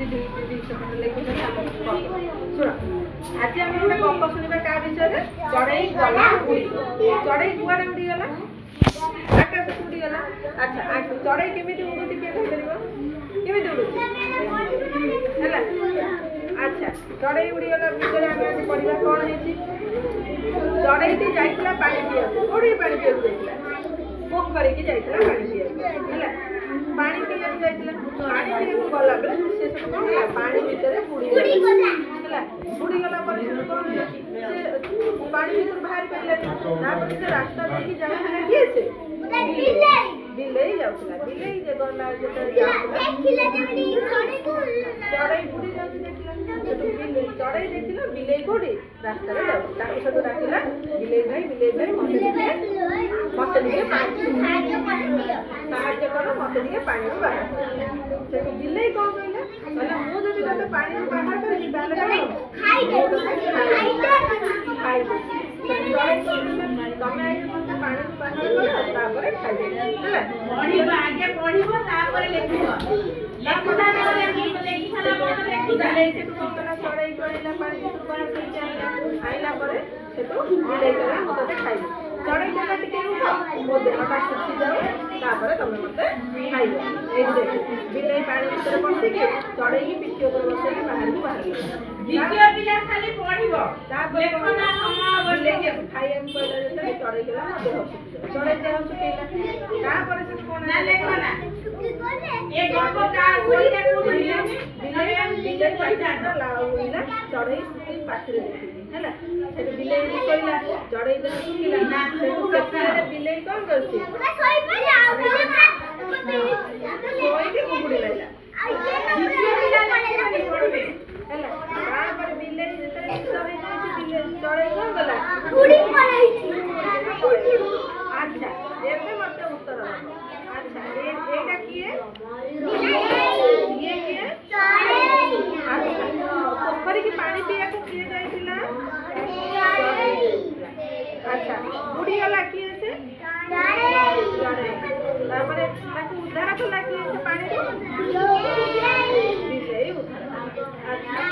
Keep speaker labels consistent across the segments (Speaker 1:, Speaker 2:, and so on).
Speaker 1: शुण आज आम गोटे गप शुणा क्या विषय चढ़ई गला उड़ी चढ़ई कुआड़े उड़ीगला आकाश उड़ीगला। अच्छा चढ़ई केमी उड़ुची किए कहीपर केमी उड़ुची है। अच्छा चढ़ई उड़ीगला विषय आम आज पढ़ा कौन है चढ़ईटी जाइला पानी पिया कौटी पानी पिया जाइला पोखरी की जाइला पानी पिया है पानी पिया जाइला पानी पिया गला बेले से सब कौन है पानी भीतर बुड़ीगला बुड़ीगला पर कौन है पानी भीतर बाहर पड़े से रास्ता देखी जाऊला किए से बिलई जाऊला बिलई जे गला चढ़ई बुड़ी जाऊँ देखला चढ़ई देखला बिलई कोड़ी रास्ता सब डाकिला बिलई भाई मत नहीं साहय कर मत नहीं पानी बाहर से बिलई कौन कहला कहला मुझे तोते पानी बाहर कर तमें आगे मत पानी बाहर कर खाइबे आगे पढ़िबो तापर लिखिबो चढ़ई गला पानी आईला खाइबे चढ़ई जगह टे रुक मो देहटा सुखी जाए तुम मत खाइब बिलई पानी भीतर बसिके चढ़ई पिठी ऊपर बसैक बाहर को बाहर खाइए चढ़ई गला देह चढ़ई देह सुखैला चढ़ई पाखे देखी बिलई कहला चढ़ई देह सुखिला बिलई कौन कर कुकुड़ी लाइला बिलई चढ़ई कौन गला अच्छा एबे मत उत्तर अच्छा एटा किए ये किए अच्छा पोखरी की पानी पिया को किए जाइतिला अच्छा बुढ़ी गला किए से तापरे ताको उद्धार कला किए से पानी को बिलई उद्धार अच्छा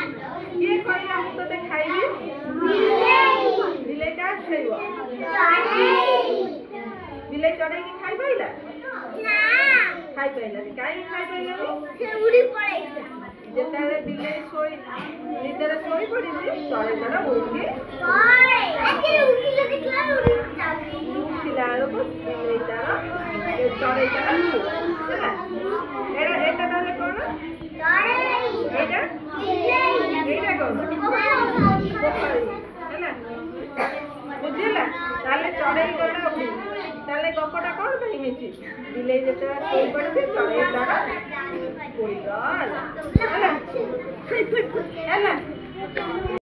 Speaker 1: ये कहला हम तो खाइबी बिलई का खाइबो बिलई चढ़ई की खाइ पाइला ना खाइ पाइला काई खाइ पाइला से उड़ी पड़ैला जेतारे बिलई सोई निदर सोई पड़ी चढ़ई तारा उड़ी आके उठिला देखला उठिला को बिलई तारा चढ़ई तारा हैला एटा ताले कोन एटा एटा कोन हैला बुझिला ताले चढ़ई गला उड़ी ताले गपटा कोन कहिमेछि बिलई जेता सोई पड़े चढ़ई तारा उड़ी गला हैला